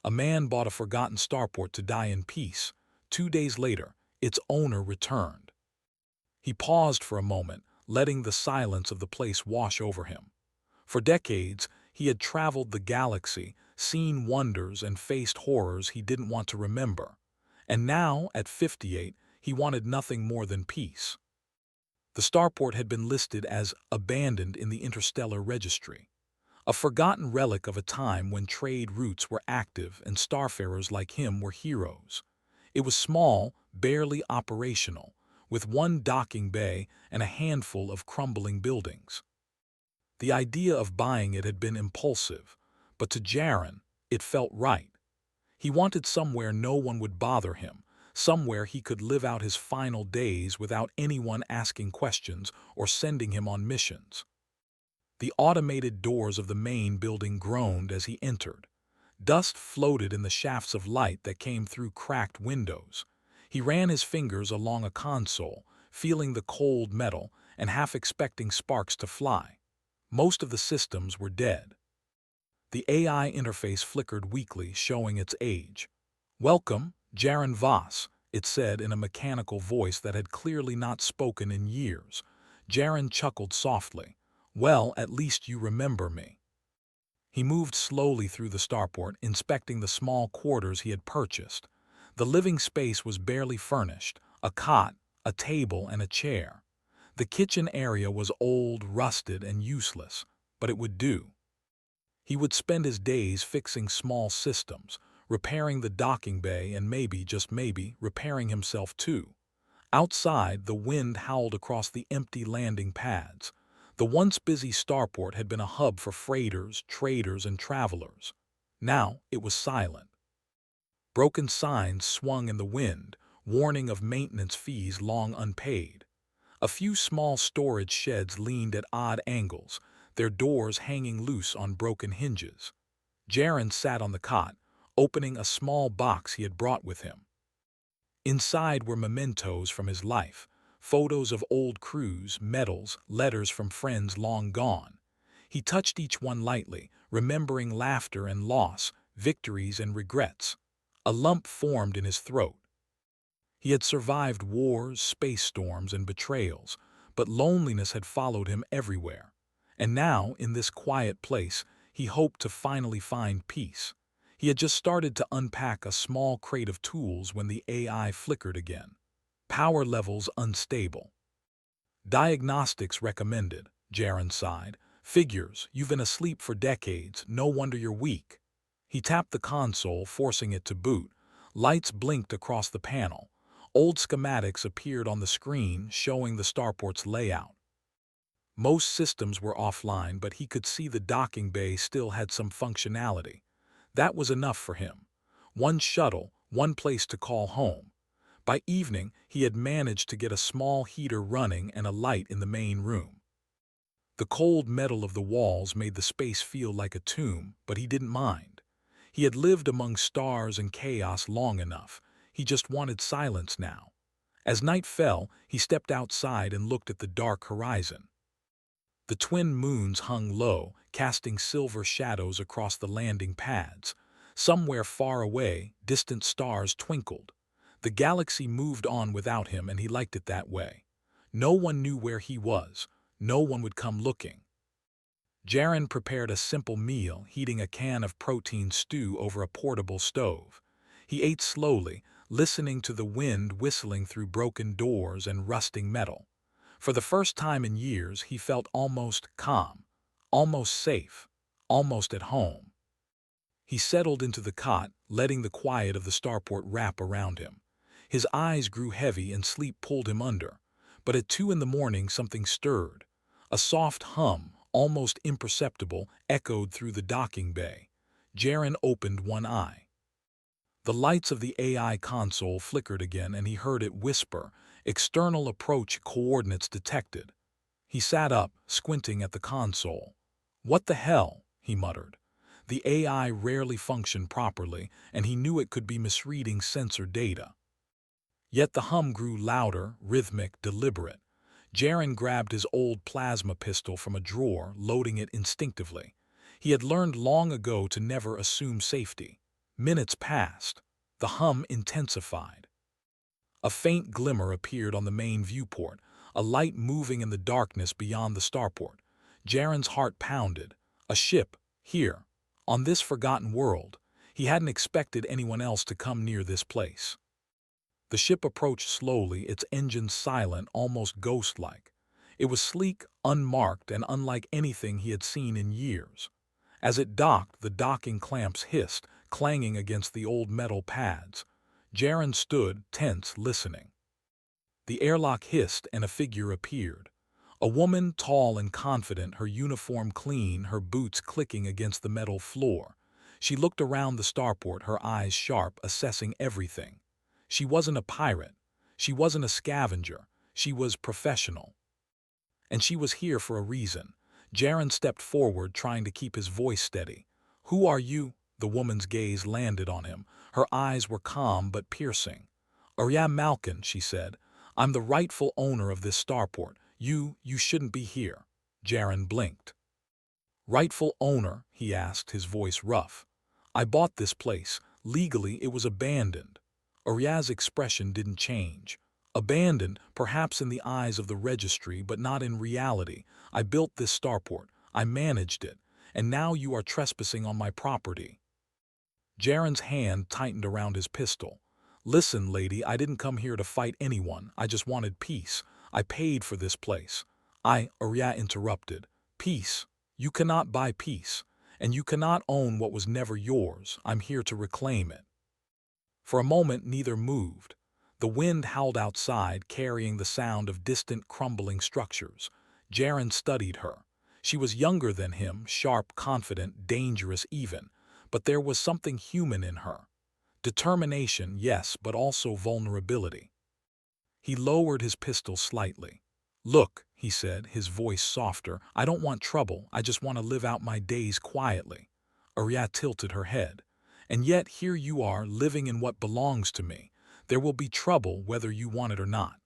A man bought a forgotten starport to die in peace. 2 days later, its owner returned. He paused for a moment, letting the silence of the place wash over him. For decades, he had traveled the galaxy, seen wonders and faced horrors he didn't want to remember. And now, at 58, he wanted nothing more than peace. The starport had been listed as abandoned in the Interstellar registry, a forgotten relic of a time when trade routes were active and starfarers like him were heroes. It was small, barely operational, with one docking bay and a handful of crumbling buildings. The idea of buying it had been impulsive, but to Jaren, it felt right. He wanted somewhere no one would bother him, somewhere he could live out his final days without anyone asking questions or sending him on missions. The automated doors of the main building groaned as he entered. Dust floated in the shafts of light that came through cracked windows. He ran his fingers along a console, feeling the cold metal and half expecting sparks to fly. Most of the systems were dead. The AI interface flickered weakly, showing its age. "Welcome, Jaren Voss," it said in a mechanical voice that had clearly not spoken in years. Jaren chuckled softly. "Well, at least you remember me." He moved slowly through the starport, inspecting the small quarters he had purchased. The living space was barely furnished, a cot, a table, and a chair. The kitchen area was old, rusted, and useless, but it would do. He would spend his days fixing small systems, repairing the docking bay and maybe, just maybe, repairing himself too. Outside, the wind howled across the empty landing pads. The once busy starport had been a hub for freighters, traders, and travelers. Now it was silent. Broken signs swung in the wind, warning of maintenance fees long unpaid. A few small storage sheds leaned at odd angles, their doors hanging loose on broken hinges. Jaren sat on the cot, opening a small box he had brought with him. Inside were mementos from his life, photos of old crews, medals, letters from friends long gone. He touched each one lightly, remembering laughter and loss, victories and regrets. A lump formed in his throat. He had survived wars, space storms, and betrayals, but loneliness had followed him everywhere. And now, in this quiet place, he hoped to finally find peace. He had just started to unpack a small crate of tools when the AI flickered again. Power levels unstable. "Diagnostics recommended," Jaren sighed. "Figures, you've been asleep for decades, no wonder you're weak." He tapped the console, forcing it to boot. Lights blinked across the panel. Old schematics appeared on the screen, showing the starport's layout. Most systems were offline, but he could see the docking bay still had some functionality. That was enough for him. One shuttle, one place to call home. By evening, he had managed to get a small heater running and a light in the main room. The cold metal of the walls made the space feel like a tomb, but he didn't mind. He had lived among stars and chaos long enough. He just wanted silence now. As night fell, he stepped outside and looked at the dark horizon. The twin moons hung low, casting silver shadows across the landing pads. Somewhere far away, distant stars twinkled. The galaxy moved on without him, and he liked it that way. No one knew where he was. No one would come looking. Jaren prepared a simple meal, heating a can of protein stew over a portable stove. He ate slowly, listening to the wind whistling through broken doors and rusting metal. For the first time in years, he felt almost calm, almost safe, almost at home. He settled into the cot, letting the quiet of the starport wrap around him. His eyes grew heavy and sleep pulled him under. But at 2 in the morning, something stirred. A soft hum, almost imperceptible, echoed through the docking bay. Jaren opened one eye. The lights of the AI console flickered again, and he heard it whisper, "External approach coordinates detected." He sat up, squinting at the console. "What the hell?" he muttered. The AI rarely functioned properly, and he knew it could be misreading sensor data. Yet the hum grew louder, rhythmic, deliberate. Jaren grabbed his old plasma pistol from a drawer, loading it instinctively. He had learned long ago to never assume safety. Minutes passed. The hum intensified. A faint glimmer appeared on the main viewport, a light moving in the darkness beyond the starport. Jaren's heart pounded. A ship, here, on this forgotten world. He hadn't expected anyone else to come near this place. The ship approached slowly, its engines silent, almost ghost-like. It was sleek, unmarked, and unlike anything he had seen in years. As it docked, the docking clamps hissed, clanging against the old metal pads. Jaren stood, tense, listening. The airlock hissed and a figure appeared. A woman, tall and confident, her uniform clean, her boots clicking against the metal floor. She looked around the starport, her eyes sharp, assessing everything. She wasn't a pirate. She wasn't a scavenger. She was professional. And she was here for a reason. Jaren stepped forward, trying to keep his voice steady. "Who are you?" The woman's gaze landed on him. Her eyes were calm but piercing. "Arya Malkin," she said. "I'm the rightful owner of this starport. You shouldn't be here." Jaren blinked. "Rightful owner?" he asked, his voice rough. "I bought this place. Legally, it was abandoned." Arya's expression didn't change. "Abandoned, perhaps in the eyes of the registry, but not in reality. I built this starport. I managed it. And now you are trespassing on my property." Jaren's hand tightened around his pistol. "Listen, lady, I didn't come here to fight anyone. I just wanted peace. I paid for this place." Arya interrupted. "Peace? You cannot buy peace. And you cannot own what was never yours. I'm here to reclaim it." For a moment, neither moved. The wind howled outside, carrying the sound of distant, crumbling structures. Jaren studied her. She was younger than him, sharp, confident, dangerous even. But there was something human in her. Determination, yes, but also vulnerability. He lowered his pistol slightly. "Look," he said, his voice softer, "I don't want trouble. I just want to live out my days quietly." Arya tilted her head. "And yet here you are, living in what belongs to me. There will be trouble whether you want it or not."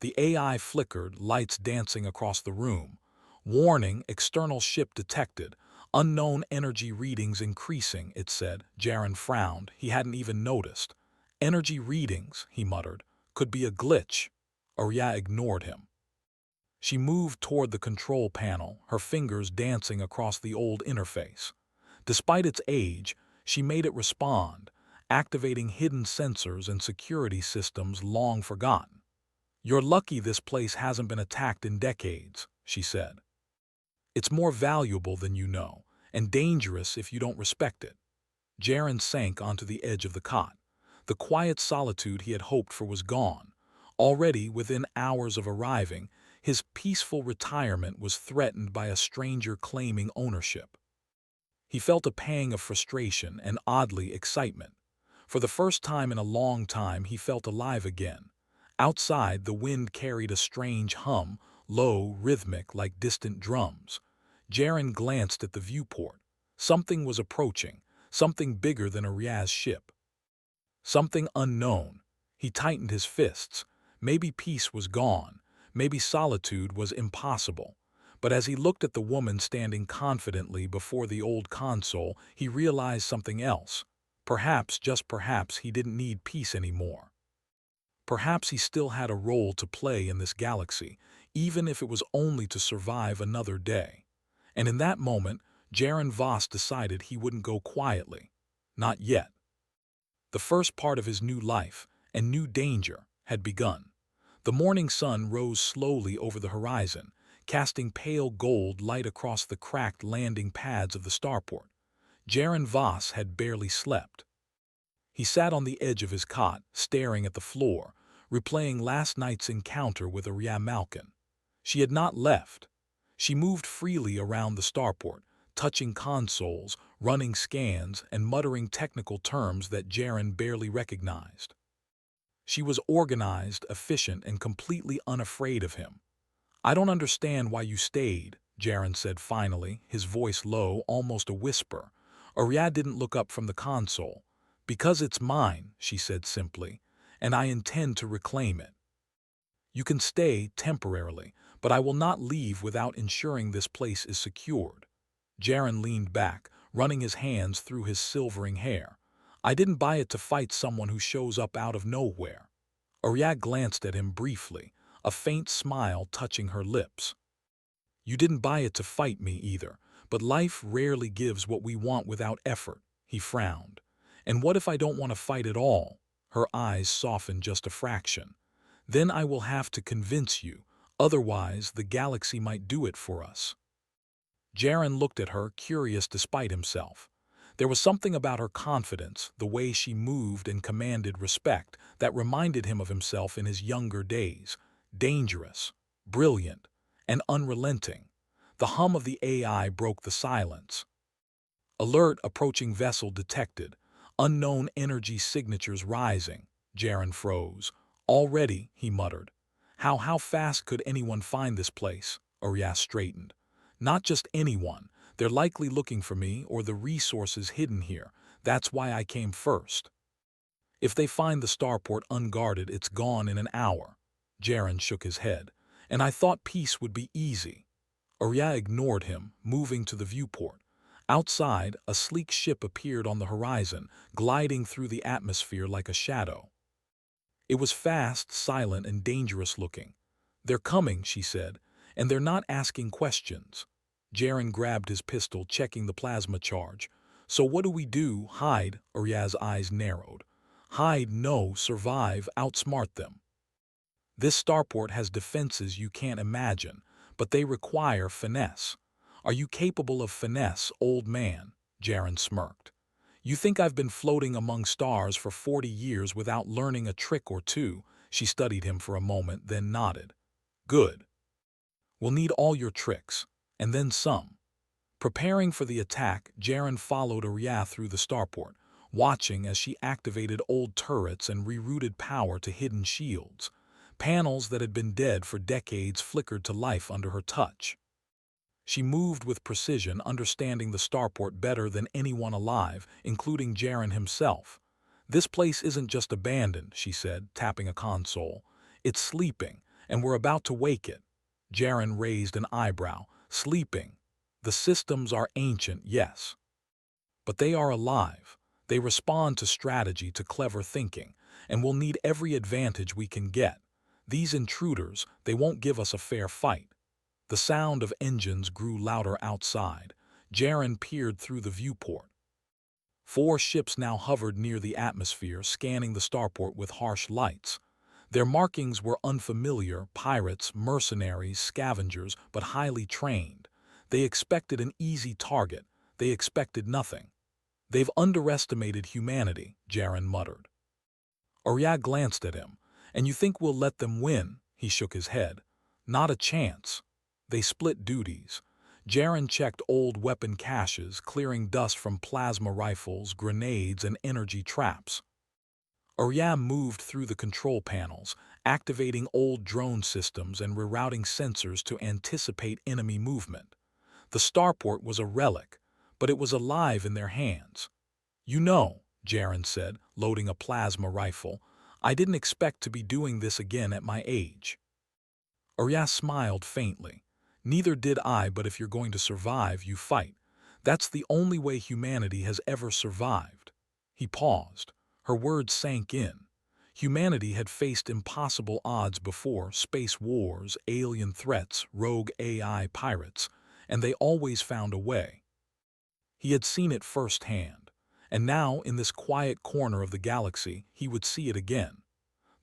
The AI flickered, lights dancing across the room. "Warning, external ship detected. Unknown energy readings increasing," it said. Jaren frowned. He hadn't even noticed. "Energy readings," he muttered. "Could be a glitch." Arya ignored him. She moved toward the control panel, her fingers dancing across the old interface. Despite its age, she made it respond, activating hidden sensors and security systems long forgotten. "You're lucky this place hasn't been attacked in decades," she said. "It's more valuable than you know, and dangerous if you don't respect it." Jaren sank onto the edge of the cot. The quiet solitude he had hoped for was gone. Already, within hours of arriving, his peaceful retirement was threatened by a stranger claiming ownership. He felt a pang of frustration and, oddly, excitement. For the first time in a long time, he felt alive again. Outside, the wind carried a strange hum, low, rhythmic, like distant drums. Jaren glanced at the viewport. Something was approaching, something bigger than Arya's ship. Something unknown. He tightened his fists. Maybe peace was gone. Maybe solitude was impossible. But as he looked at the woman standing confidently before the old console, he realized something else. Perhaps, just perhaps, he didn't need peace anymore. Perhaps he still had a role to play in this galaxy, even if it was only to survive another day. And in that moment, Jaren Voss decided he wouldn't go quietly. Not yet. The first part of his new life, and new danger, had begun. The morning sun rose slowly over the horizon, casting pale gold light across the cracked landing pads of the starport. Jaren Voss had barely slept. He sat on the edge of his cot, staring at the floor, replaying last night's encounter with Arya Malkin. She had not left. She moved freely around the starport, touching consoles, running scans, and muttering technical terms that Jaren barely recognized. She was organized, efficient, and completely unafraid of him. "I don't understand why you stayed," Jaren said finally, his voice low, almost a whisper. Arya didn't look up from the console. "Because it's mine," she said simply, "and I intend to reclaim it. You can stay temporarily, but I will not leave without ensuring this place is secured." Jaren leaned back, running his hands through his silvering hair. I didn't buy it to fight someone who shows up out of nowhere. Arya glanced at him briefly, a faint smile touching her lips. You didn't buy it to fight me either, but life rarely gives what we want without effort, he frowned. And what if I don't want to fight at all? Her eyes softened just a fraction. Then I will have to convince you, otherwise the galaxy might do it for us. Jaren looked at her, curious despite himself. There was something about her confidence, the way she moved and commanded respect, that reminded him of himself in his younger days. Dangerous, brilliant, and unrelenting. The hum of the AI broke the silence. Alert, approaching vessel detected. Unknown energy signatures rising. Jaren froze. Already, he muttered. How fast could anyone find this place? Arias straightened. Not just anyone. They're likely looking for me or the resources hidden here. That's why I came first. If they find the starport unguarded, it's gone in an hour. Jaren shook his head. And I thought peace would be easy. Arya ignored him, moving to the viewport. Outside, a sleek ship appeared on the horizon, gliding through the atmosphere like a shadow. It was fast, silent, and dangerous looking. They're coming, she said, and they're not asking questions. Jaren grabbed his pistol, checking the plasma charge. So what do we do? Hide? Arya's eyes narrowed. Hide, no, survive, outsmart them. This starport has defenses you can't imagine, but they require finesse. Are you capable of finesse, old man? Jaren smirked. You think I've been floating among stars for 40 years without learning a trick or two? She studied him for a moment, then nodded. Good. We'll need all your tricks, and then some. Preparing for the attack, Jaren followed Arya through the starport, watching as she activated old turrets and rerouted power to hidden shields. Panels that had been dead for decades flickered to life under her touch. She moved with precision, understanding the starport better than anyone alive, including Jaren himself. This place isn't just abandoned, she said, tapping a console. It's sleeping, and we're about to wake it. Jaren raised an eyebrow. Sleeping. The systems are ancient, yes. But they are alive. They respond to strategy, to clever thinking, and we'll need every advantage we can get. These intruders, they won't give us a fair fight. The sound of engines grew louder outside. Jaren peered through the viewport. 4 ships now hovered near the atmosphere, scanning the starport with harsh lights. Their markings were unfamiliar: pirates, mercenaries, scavengers, but highly trained. They expected an easy target. They expected nothing. They've underestimated humanity, Jaren muttered. Arya glanced at him. And you think we'll let them win? He shook his head. Not a chance. They split duties. Jaren checked old weapon caches, clearing dust from plasma rifles, grenades, and energy traps. Arya moved through the control panels, activating old drone systems and rerouting sensors to anticipate enemy movement. The starport was a relic, but it was alive in their hands. You know, Jaren said, loading a plasma rifle, I didn't expect to be doing this again at my age. Arya smiled faintly. Neither did I, but if you're going to survive, you fight. That's the only way humanity has ever survived. He paused. Her words sank in. Humanity had faced impossible odds before: space wars, alien threats, rogue AI pirates, and they always found a way. He had seen it firsthand, and now, in this quiet corner of the galaxy, he would see it again.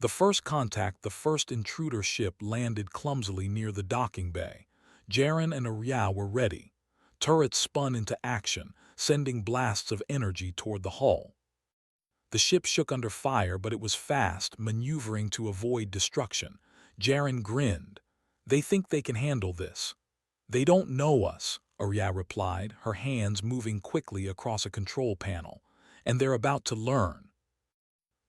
The first contact, the first intruder ship landed clumsily near the docking bay. Jaren and Arya were ready. Turrets spun into action, sending blasts of energy toward the hull. The ship shook under fire, but it was fast, maneuvering to avoid destruction. Jaren grinned. They think they can handle this. They don't know us, Arya replied, her hands moving quickly across a control panel. And they're about to learn.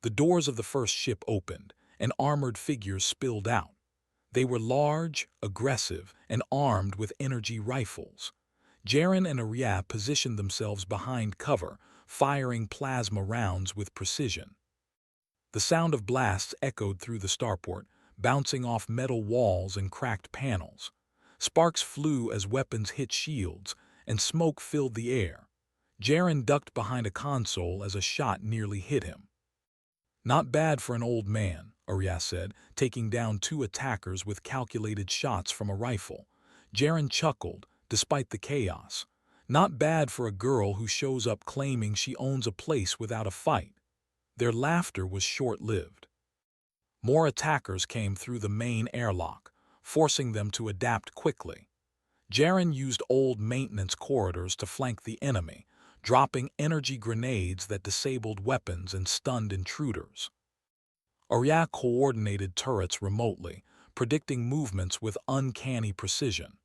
The doors of the first ship opened, and armored figures spilled out. They were large, aggressive, and armed with energy rifles. Jaren and Arya positioned themselves behind cover, firing plasma rounds with precision. The sound of blasts echoed through the starport, bouncing off metal walls and cracked panels. Sparks flew as weapons hit shields, and smoke filled the air. Jaren ducked behind a console as a shot nearly hit him. "Not bad for an old man," Arya said, taking down two attackers with calculated shots from a rifle. Jaren chuckled, despite the chaos. "Not bad for a girl who shows up claiming she owns a place without a fight." Their laughter was short-lived. More attackers came through the main airlock, forcing them to adapt quickly. Jaren used old maintenance corridors to flank the enemy, dropping energy grenades that disabled weapons and stunned intruders. Arya coordinated turrets remotely, predicting movements with uncanny precision.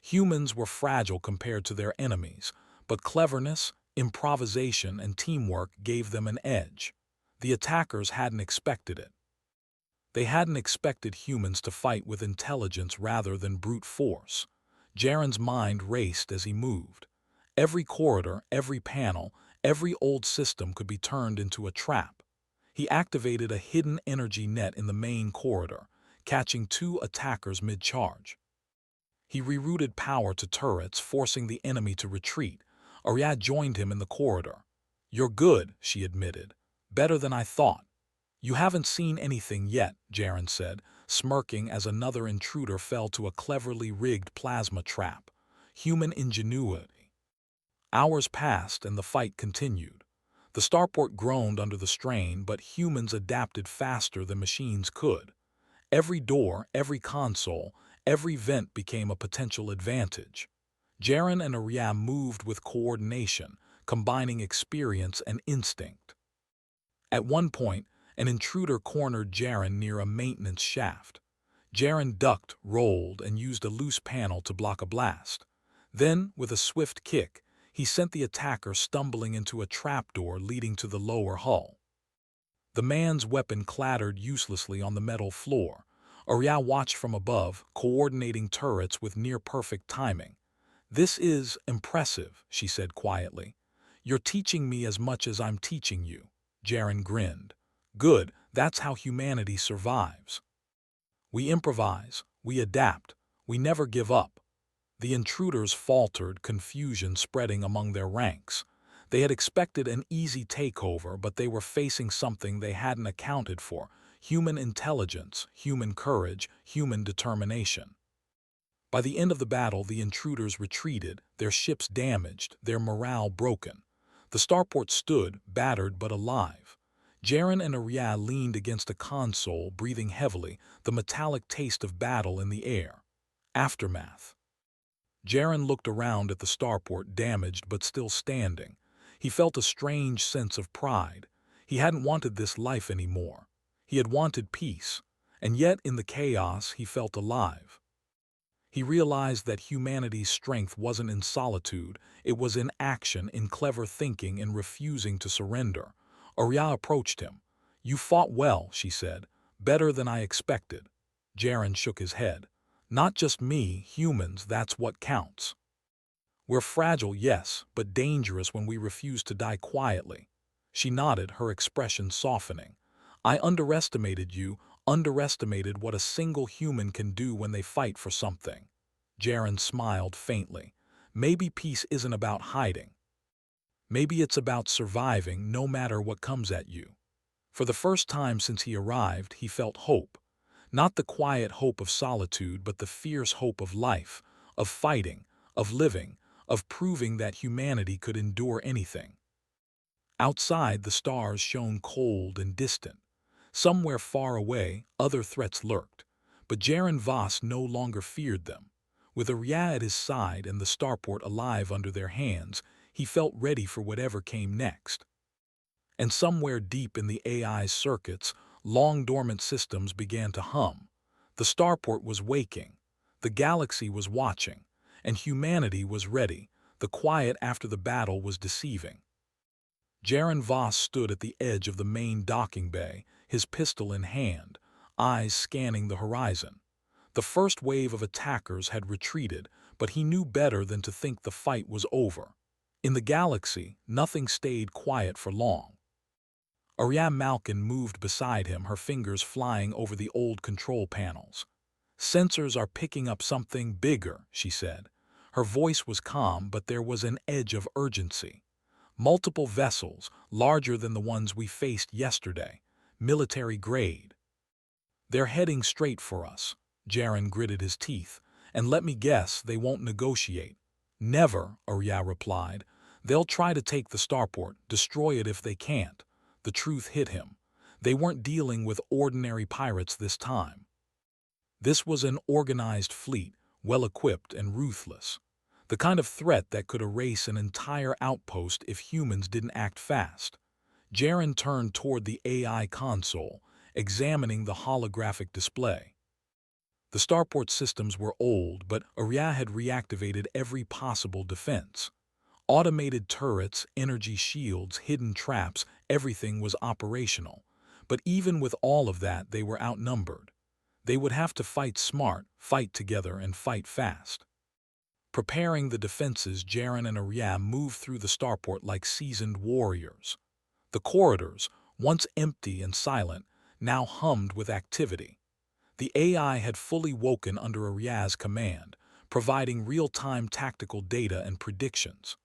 Humans were fragile compared to their enemies, but cleverness, improvisation, and teamwork gave them an edge. The attackers hadn't expected it. They hadn't expected humans to fight with intelligence rather than brute force. Jaren's mind raced as he moved. Every corridor, every panel, every old system could be turned into a trap. He activated a hidden energy net in the main corridor, catching two attackers mid-charge. He rerouted power to turrets, forcing the enemy to retreat. Arya joined him in the corridor. "You're good," she admitted. "Better than I thought." "You haven't seen anything yet," Jaren said, smirking as another intruder fell to a cleverly rigged plasma trap. Human ingenuity. Hours passed and the fight continued. The starport groaned under the strain, but humans adapted faster than machines could. Every door, every console, every vent became a potential advantage. Jaren and Arya moved with coordination, combining experience and instinct. At one point, an intruder cornered Jaren near a maintenance shaft. Jaren ducked, rolled, and used a loose panel to block a blast. Then, with a swift kick, he sent the attacker stumbling into a trapdoor leading to the lower hull. The man's weapon clattered uselessly on the metal floor. Arya watched from above, coordinating turrets with near-perfect timing. "This is impressive," she said quietly. "You're teaching me as much as I'm teaching you." Jaren grinned. "Good, that's how humanity survives. We improvise, we adapt, we never give up." The intruders faltered, confusion spreading among their ranks. They had expected an easy takeover, but they were facing something they hadn't accounted for: human intelligence, human courage, human determination. By the end of the battle, the intruders retreated, their ships damaged, their morale broken. The starport stood, battered but alive. Jaren and Arya leaned against a console, breathing heavily, the metallic taste of battle in the air. Aftermath. Jaren looked around at the starport, damaged but still standing. He felt a strange sense of pride. He hadn't wanted this life anymore. He had wanted peace, and yet in the chaos he felt alive. He realized that humanity's strength wasn't in solitude, it was in action, in clever thinking, in refusing to surrender. Arya approached him. "You fought well," she said. "Better than I expected." Jaren shook his head. "Not just me, humans, that's what counts. We're fragile, yes, but dangerous when we refuse to die quietly." She nodded, her expression softening. "I underestimated you, underestimated what a single human can do when they fight for something." Jaren smiled faintly. "Maybe peace isn't about hiding. Maybe it's about surviving no matter what comes at you." For the first time since he arrived, he felt hope. Not the quiet hope of solitude, but the fierce hope of life, of fighting, of living, of proving that humanity could endure anything. Outside, the stars shone cold and distant. Somewhere far away, other threats lurked. But Jaren Voss no longer feared them. With Arya at his side and the starport alive under their hands, he felt ready for whatever came next. And somewhere deep in the AI's circuits, long-dormant systems began to hum. The starport was waking. The galaxy was watching. And humanity was ready. The quiet after the battle was deceiving. Jaren Voss stood at the edge of the main docking bay, his pistol in hand, eyes scanning the horizon. The first wave of attackers had retreated, but he knew better than to think the fight was over. In the galaxy, nothing stayed quiet for long. Arya Malkin moved beside him, her fingers flying over the old control panels. "Sensors are picking up something bigger," she said. Her voice was calm, but there was an edge of urgency. Multiple vessels, larger than the ones we faced yesterday, military grade. They're heading straight for us. Jaren gritted his teeth. And let me guess, they won't negotiate. Never, Arya replied. They'll try to take the starport, destroy it if they can't. The truth hit him. They weren't dealing with ordinary pirates this time. This was an organized fleet, well-equipped and ruthless. The kind of threat that could erase an entire outpost if humans didn't act fast. Jaren turned toward the AI console, examining the holographic display. The starport systems were old, but Arya had reactivated every possible defense. Automated turrets, energy shields, hidden traps, everything was operational. But even with all of that, they were outnumbered. They would have to fight smart, fight together, and fight fast. Preparing the defenses, Jaren and Arya moved through the starport like seasoned warriors. The corridors, once empty and silent, now hummed with activity. The AI had fully woken under Arya's command, providing real-time tactical data and predictions.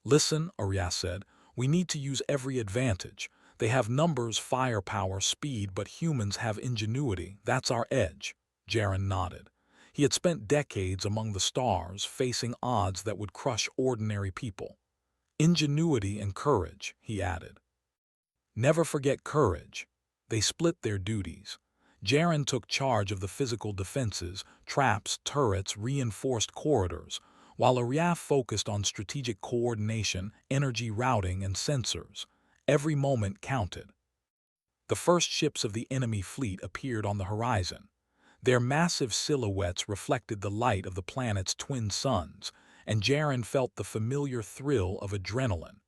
Listen, Arya said, we need to use every advantage. They have numbers, firepower, speed, but humans have ingenuity. That's our edge. Jaren nodded. He had spent decades among the stars, facing odds that would crush ordinary people. Ingenuity and courage, he added. Never forget courage. They split their duties. Jaren took charge of the physical defenses, traps, turrets, reinforced corridors, while Arya focused on strategic coordination, energy routing, and sensors. Every moment counted. The first ships of the enemy fleet appeared on the horizon. Their massive silhouettes reflected the light of the planet's twin suns, and Jaren felt the familiar thrill of adrenaline.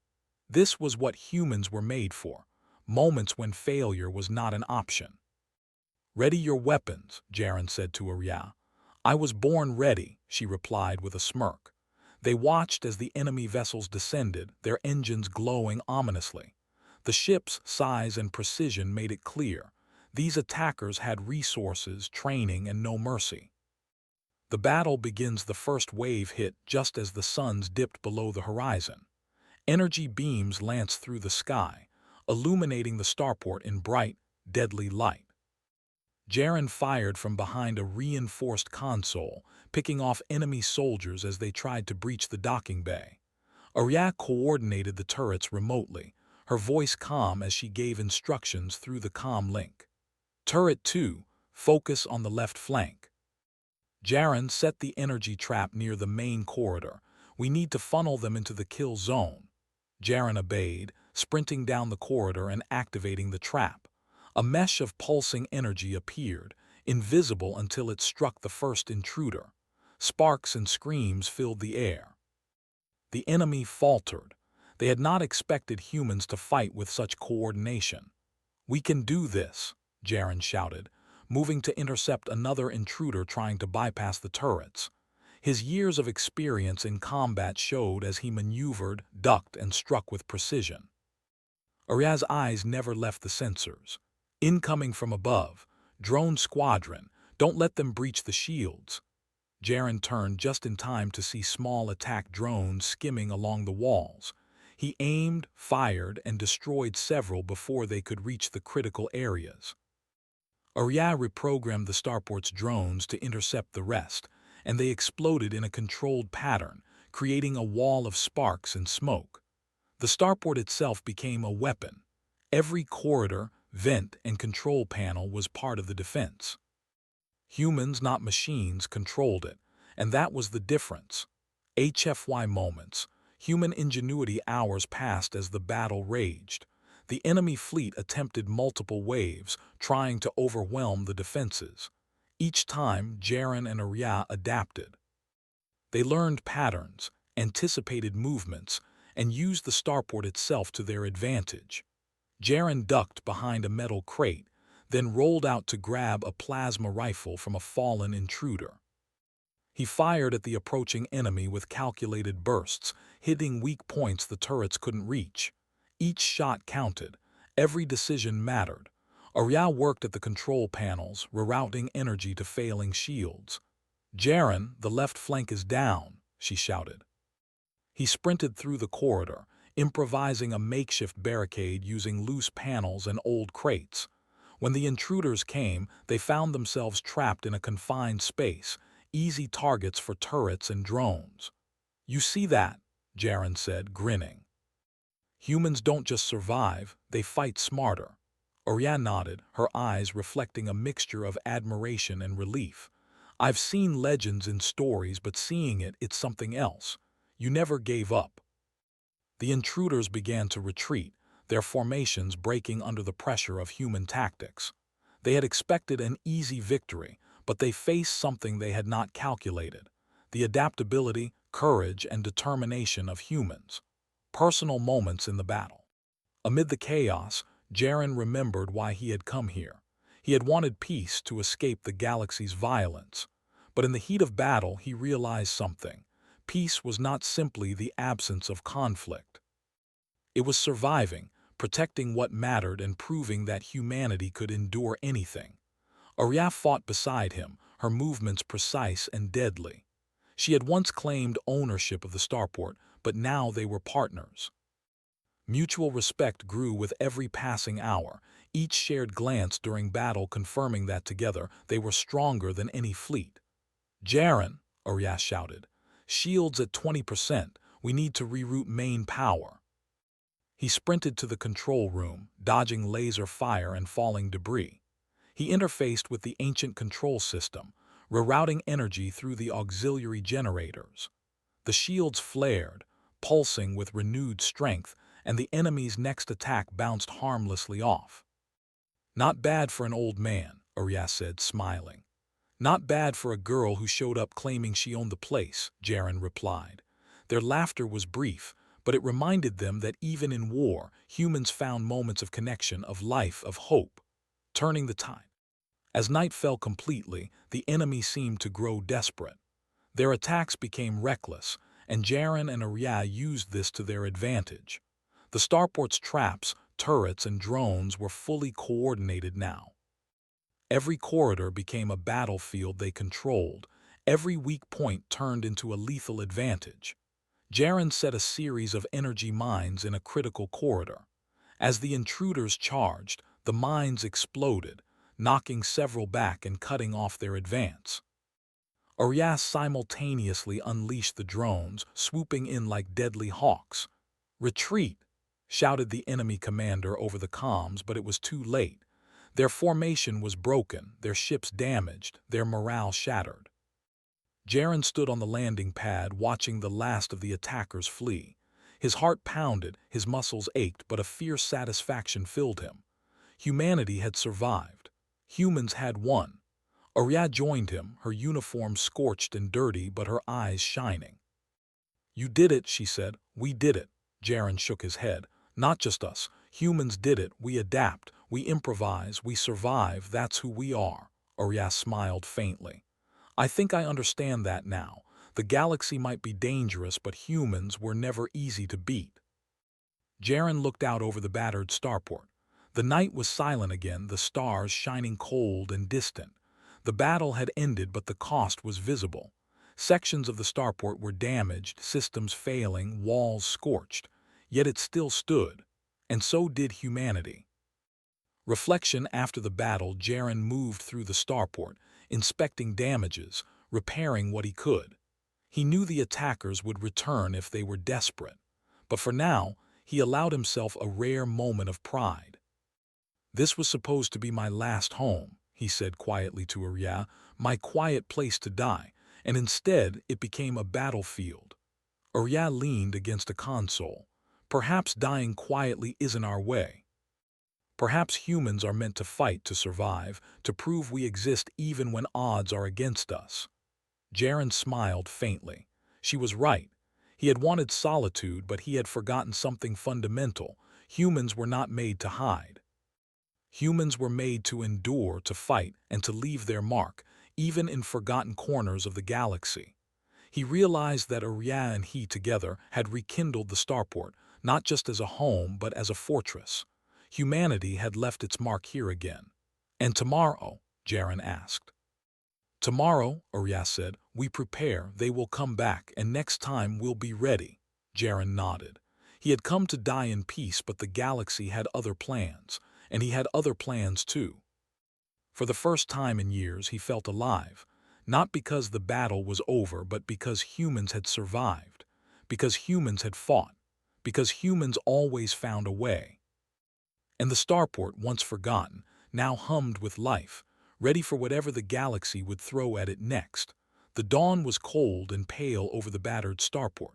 This was what humans were made for, moments when failure was not an option. Ready your weapons, Jaren said to Arya. I was born ready, she replied with a smirk. They watched as the enemy vessels descended, their engines glowing ominously. The ship's size and precision made it clear. These attackers had resources, training, and no mercy. The battle begins. The first wave hit just as the suns dipped below the horizon. Energy beams lanced through the sky, illuminating the starport in bright, deadly light. Jaren fired from behind a reinforced console, picking off enemy soldiers as they tried to breach the docking bay. Arya coordinated the turrets remotely, her voice calm as she gave instructions through the comm link. Turret 2, focus on the left flank. Jaren set the energy trap near the main corridor. We need to funnel them into the kill zone. Jaren obeyed, sprinting down the corridor and activating the trap. A mesh of pulsing energy appeared, invisible until it struck the first intruder. Sparks and screams filled the air. The enemy faltered. They had not expected humans to fight with such coordination. We can do this, Jaren shouted, moving to intercept another intruder trying to bypass the turrets. His years of experience in combat showed as he maneuvered, ducked, and struck with precision. Arya's eyes never left the sensors. Incoming from above, drone squadron, don't let them breach the shields. Jaren turned just in time to see small attack drones skimming along the walls. He aimed, fired, and destroyed several before they could reach the critical areas. Arya reprogrammed the starport's drones to intercept the rest, and they exploded in a controlled pattern, creating a wall of sparks and smoke. The starport itself became a weapon. Every corridor, vent, and control panel was part of the defense. Humans, not machines, controlled it, and that was the difference. HFY moments. Human ingenuity. Hours passed as the battle raged. The enemy fleet attempted multiple waves, trying to overwhelm the defenses. Each time, Jaren and Arya adapted. They learned patterns, anticipated movements, and used the starport itself to their advantage. Jaren ducked behind a metal crate, then rolled out to grab a plasma rifle from a fallen intruder. He fired at the approaching enemy with calculated bursts, hitting weak points the turrets couldn't reach. Each shot counted. Every decision mattered. Arya worked at the control panels, rerouting energy to failing shields. Jaren, the left flank is down, she shouted. He sprinted through the corridor, improvising a makeshift barricade using loose panels and old crates. When the intruders came, they found themselves trapped in a confined space, easy targets for turrets and drones. "You see that?" Jaren said, grinning. "Humans don't just survive, they fight smarter." Oriane nodded, her eyes reflecting a mixture of admiration and relief. "I've seen legends in stories, but seeing it's something else. You never gave up." The intruders began to retreat, their formations breaking under the pressure of human tactics. They had expected an easy victory, but they faced something they had not calculated: the adaptability, courage, and determination of humans. Personal moments in the battle. Amid the chaos, Jaren remembered why he had come here. He had wanted peace to escape the galaxy's violence. But in the heat of battle, he realized something. Peace was not simply the absence of conflict. It was surviving, protecting what mattered, and proving that humanity could endure anything. Arya fought beside him, her movements precise and deadly. She had once claimed ownership of the Starport, but now they were partners. Mutual respect grew with every passing hour, each shared glance during battle confirming that together they were stronger than any fleet. "Jaren," Arya shouted, "shields at 20%, we need to reroute main power." He sprinted to the control room, dodging laser fire and falling debris. He interfaced with the ancient control system, rerouting energy through the auxiliary generators. The shields flared, pulsing with renewed strength, and the enemy's next attack bounced harmlessly off. "Not bad for an old man," Arya said, smiling. "Not bad for a girl who showed up claiming she owned the place," Jaren replied. Their laughter was brief, but it reminded them that even in war, humans found moments of connection, of life, of hope. Turning the tide. As night fell completely, the enemy seemed to grow desperate. Their attacks became reckless, and Jaren and Arya used this to their advantage. The Starport's traps, turrets, and drones were fully coordinated now. Every corridor became a battlefield they controlled. Every weak point turned into a lethal advantage. Jaren set a series of energy mines in a critical corridor. As the intruders charged, the mines exploded, knocking several back and cutting off their advance. Arias simultaneously unleashed the drones, swooping in like deadly hawks. "Retreat!" shouted the enemy commander over the comms, but it was too late. Their formation was broken, their ships damaged, their morale shattered. Jaren stood on the landing pad, watching the last of the attackers flee. His heart pounded, his muscles ached, but a fierce satisfaction filled him. Humanity had survived. Humans had won. Arya joined him, her uniform scorched and dirty, but her eyes shining. "You did it," she said. "We did it." Jaren shook his head. "Not just us. Humans did it. We adapt. We improvise. We survive. That's who we are." Arya smiled faintly. "I think I understand that now. The galaxy might be dangerous, but humans were never easy to beat." Jaren looked out over the battered Starport. The night was silent again, the stars shining cold and distant. The battle had ended, but the cost was visible. Sections of the Starport were damaged, systems failing, walls scorched. Yet it still stood. And so did humanity. Reflection. After the battle, Jaren moved through the Starport, inspecting damages, repairing what he could. He knew the attackers would return if they were desperate. But for now, he allowed himself a rare moment of pride. "This was supposed to be my last home," he said quietly to Arya, "my quiet place to die, and instead it became a battlefield." Arya leaned against a console. "Perhaps dying quietly isn't our way. Perhaps humans are meant to fight to survive, to prove we exist even when odds are against us." Jaren smiled faintly. She was right. He had wanted solitude, but he had forgotten something fundamental. Humans were not made to hide. Humans were made to endure, to fight, and to leave their mark, even in forgotten corners of the galaxy. He realized that Arya and he together had rekindled the Starport, not just as a home, but as a fortress. Humanity had left its mark here again. "And tomorrow?" Jaren asked. "Tomorrow," Arya said, "we prepare, they will come back, and next time we'll be ready." Jaren nodded. He had come to die in peace, but the galaxy had other plans, and he had other plans too. For the first time in years, he felt alive, not because the battle was over, but because humans had survived, because humans had fought, because humans always found a way. And the starport, once forgotten, now hummed with life, ready for whatever the galaxy would throw at it next. The dawn was cold and pale over the battered starport.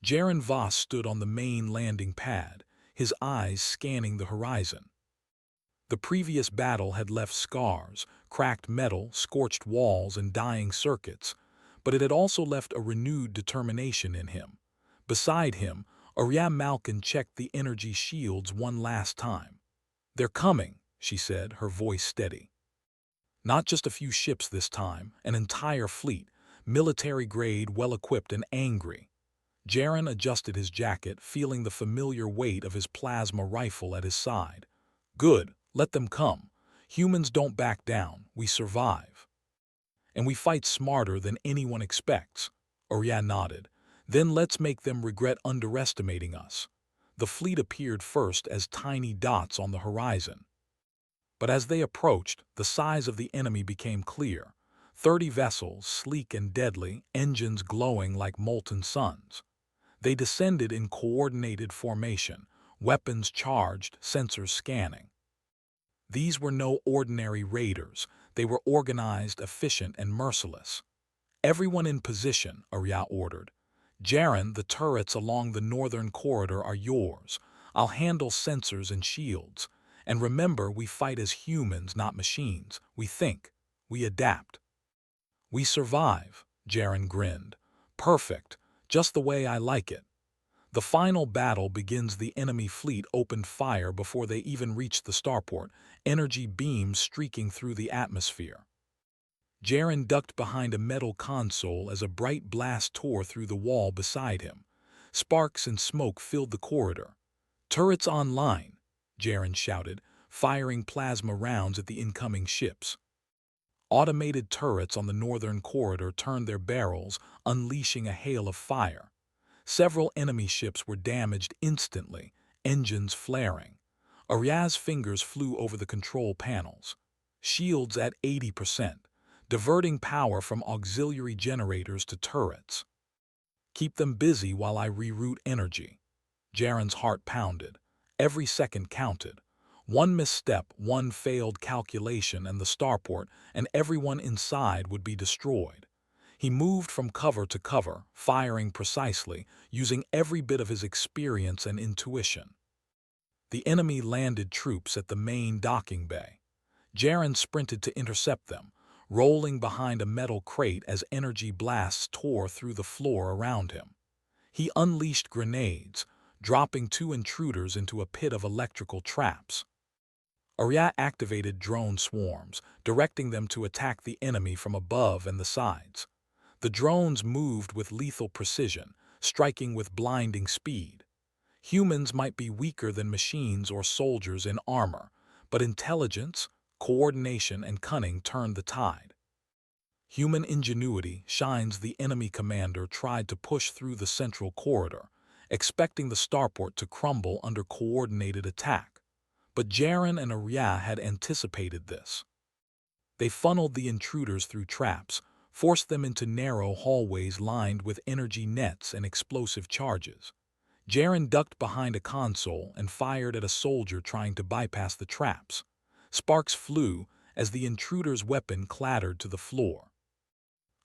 Jaren Voss stood on the main landing pad, his eyes scanning the horizon. The previous battle had left scars, cracked metal, scorched walls, and dying circuits, but it had also left a renewed determination in him. Beside him, Arya Malkin checked the energy shields one last time. "They're coming," she said, her voice steady. Not just a few ships this time, an entire fleet, military-grade, well-equipped, and angry. Jaren adjusted his jacket, feeling the familiar weight of his plasma rifle at his side. "Good, let them come. Humans don't back down, we survive. And we fight smarter than anyone expects." Arya nodded. "Then let's make them regret underestimating us." The fleet appeared first as tiny dots on the horizon. But as they approached, the size of the enemy became clear. 30 vessels, sleek and deadly, engines glowing like molten suns. They descended in coordinated formation, weapons charged, sensors scanning. These were no ordinary raiders. They were organized, efficient, and merciless. "Everyone in position," Arya ordered. "Jaren, the turrets along the northern corridor are yours. I'll handle sensors and shields. And remember, we fight as humans, not machines. We think. We adapt. We survive," Jaren grinned. "Perfect. Just the way I like it." The final battle begins. The enemy fleet opened fire before they even reached the starport, energy beams streaking through the atmosphere. Jaren ducked behind a metal console as a bright blast tore through the wall beside him. Sparks and smoke filled the corridor. "Turrets online," Jaren shouted, firing plasma rounds at the incoming ships. Automated turrets on the northern corridor turned their barrels, unleashing a hail of fire. Several enemy ships were damaged instantly, engines flaring. Arya's fingers flew over the control panels. Shields at 80%, diverting power from auxiliary generators to turrets. "Keep them busy while I reroute energy." Jaren's heart pounded. Every second counted. One misstep, one failed calculation, and the starport and everyone inside would be destroyed. He moved from cover to cover, firing precisely, using every bit of his experience and intuition. The enemy landed troops at the main docking bay. Jaren sprinted to intercept them, rolling behind a metal crate as energy blasts tore through the floor around him. He unleashed grenades, dropping 2 intruders into a pit of electrical traps. Arya activated drone swarms, directing them to attack the enemy from above and the sides. The drones moved with lethal precision, striking with blinding speed. Humans might be weaker than machines or soldiers in armor, but intelligence, coordination, and cunning turned the tide. Human ingenuity shines. The enemy commander tried to push through the central corridor, expecting the starport to crumble under coordinated attack. But Jaren and Arya had anticipated this. They funneled the intruders through traps, forced them into narrow hallways lined with energy nets and explosive charges. Jaren ducked behind a console and fired at a soldier trying to bypass the traps. Sparks flew as the intruder's weapon clattered to the floor.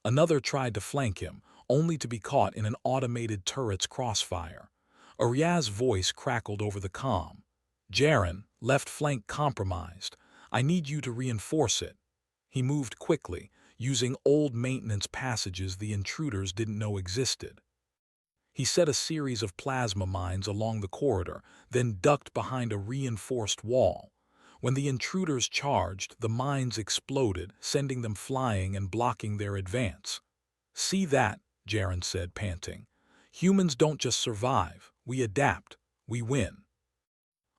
Another tried to flank him, only to be caught in an automated turret's crossfire. Arya's voice crackled over the comm. "Jaren, left flank compromised. I need you to reinforce it." He moved quickly, using old maintenance passages the intruders didn't know existed. He set a series of plasma mines along the corridor, then ducked behind a reinforced wall. When the intruders charged, the mines exploded, sending them flying and blocking their advance. "See that," Jaren said, panting. "Humans don't just survive, we adapt, we win."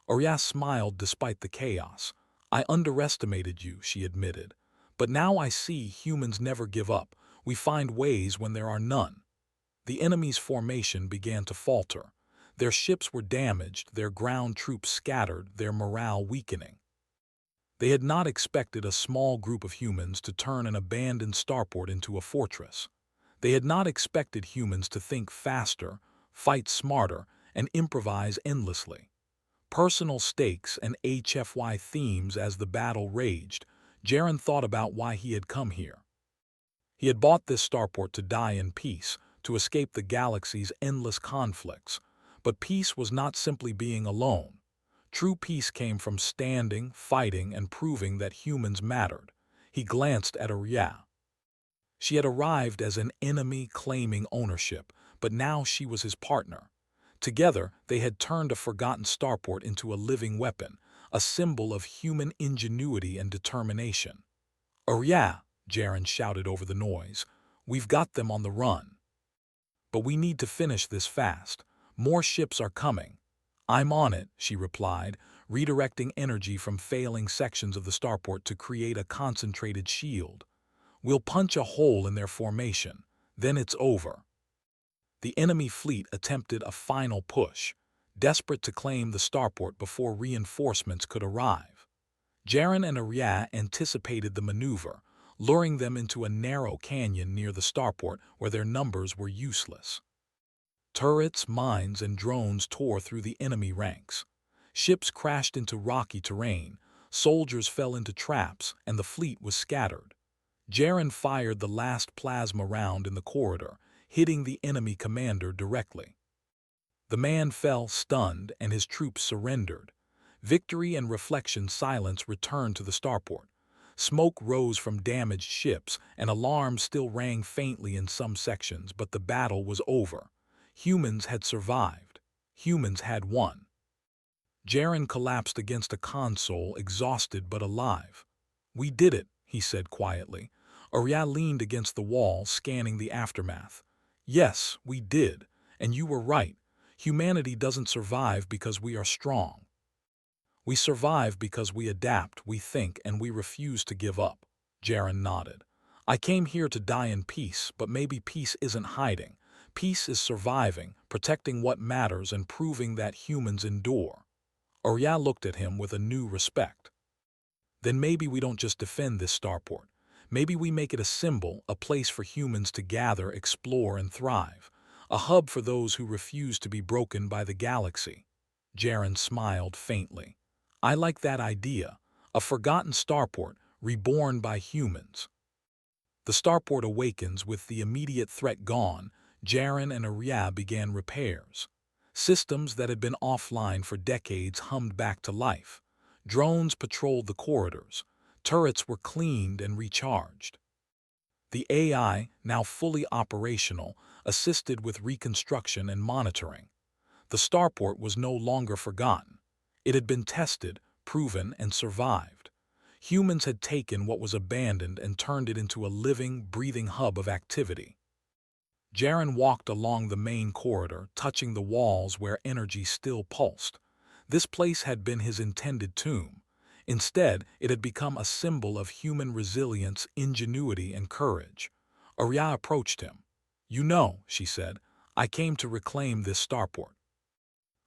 Arya smiled despite the chaos. "I underestimated you," she admitted. "But now I see humans never give up. We find ways when there are none." The enemy's formation began to falter. Their ships were damaged, their ground troops scattered, their morale weakening. They had not expected a small group of humans to turn an abandoned starport into a fortress. They had not expected humans to think faster, fight smarter, and improvise endlessly. Personal stakes and HFY themes as the battle raged, Jaren thought about why he had come here. He had bought this starport to die in peace, to escape the galaxy's endless conflicts. But peace was not simply being alone. True peace came from standing, fighting, and proving that humans mattered. He glanced at Arya. She had arrived as an enemy claiming ownership, but now she was his partner. Together, they had turned a forgotten starport into a living weapon, a symbol of human ingenuity and determination. Arya, Jaren shouted over the noise, we've got them on the run. But we need to finish this fast. More ships are coming. I'm on it, she replied, redirecting energy from failing sections of the starport to create a concentrated shield. We'll punch a hole in their formation. Then it's over. The enemy fleet attempted a final push, desperate to claim the starport before reinforcements could arrive. Jaren and Arya anticipated the maneuver, luring them into a narrow canyon near the starport where their numbers were useless. Turrets, mines, and drones tore through the enemy ranks. Ships crashed into rocky terrain, soldiers fell into traps, and the fleet was scattered. Jaren fired the last plasma round in the corridor, hitting the enemy commander directly. The man fell stunned, and his troops surrendered. Victory and reflection silence returned to the starport. Smoke rose from damaged ships, and alarms still rang faintly in some sections, but the battle was over. Humans had survived. Humans had won. Jaren collapsed against a console, exhausted but alive. We did it, he said quietly. Arya leaned against the wall, scanning the aftermath. Yes, we did, and you were right. Humanity doesn't survive because we are strong. We survive because we adapt, we think, and we refuse to give up. Jaren nodded. I came here to die in peace, but maybe peace isn't hiding. Peace is surviving, protecting what matters, and proving that humans endure. Arya looked at him with a new respect. Then maybe we don't just defend this starport. Maybe we make it a symbol, a place for humans to gather, explore, and thrive. A hub for those who refuse to be broken by the galaxy. Jaren smiled faintly. I like that idea. A forgotten starport, reborn by humans. The starport awakens with the immediate threat gone. Jaren and Arya began repairs. Systems that had been offline for decades hummed back to life. Drones patrolled the corridors. Turrets were cleaned and recharged. The AI, now fully operational, assisted with reconstruction and monitoring. The starport was no longer forgotten. It had been tested, proven, and survived. Humans had taken what was abandoned and turned it into a living, breathing hub of activity. Jaren walked along the main corridor, touching the walls where energy still pulsed. This place had been his intended tomb. Instead, it had become a symbol of human resilience, ingenuity, and courage. Arya approached him. You know, she said, I came to reclaim this starport.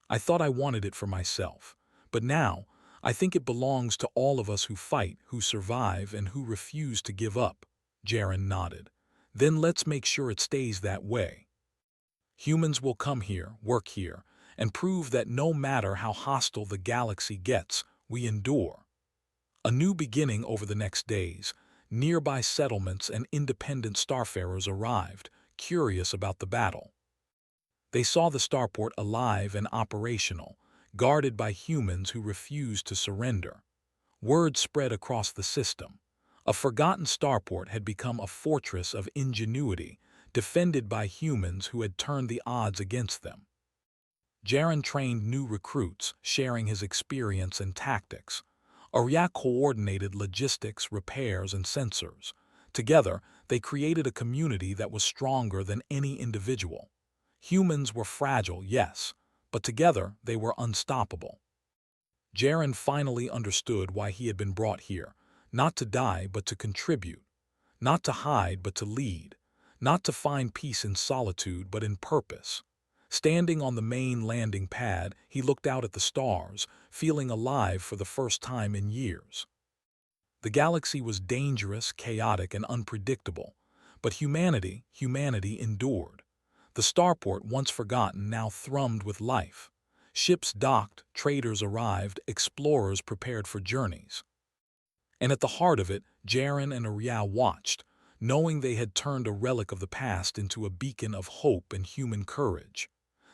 I thought I wanted it for myself, but now I think it belongs to all of us who fight, who survive, and who refuse to give up. Jaren nodded. Then let's make sure it stays that way. Humans will come here, work here, and prove that no matter how hostile the galaxy gets, we endure. A new beginning over the next days. Nearby settlements and independent starfarers arrived, curious about the battle. They saw the starport alive and operational, guarded by humans who refused to surrender. Word spread across the system. A forgotten starport had become a fortress of ingenuity, defended by humans who had turned the odds against them. Jaren trained new recruits, sharing his experience and tactics. Arya coordinated logistics, repairs, and sensors. Together, they created a community that was stronger than any individual. Humans were fragile, yes, but together they were unstoppable. Jaren finally understood why he had been brought here, not to die but to contribute, not to hide but to lead, not to find peace in solitude but in purpose. Standing on the main landing pad, he looked out at the stars, feeling alive for the first time in years. The galaxy was dangerous, chaotic, and unpredictable, but humanity endured. The starport, once forgotten, now thrummed with life. Ships docked, traders arrived, explorers prepared for journeys. And at the heart of it, Jaren and Ariel watched, knowing they had turned a relic of the past into a beacon of hope and human courage.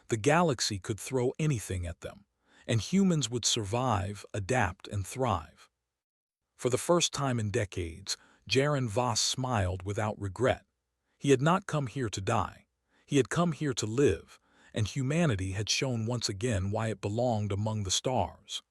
The galaxy could throw anything at them, and humans would survive, adapt, and thrive. For the first time in decades, Jaren Voss smiled without regret. He had not come here to die. He had come here to live, and humanity had shown once again why it belonged among the stars.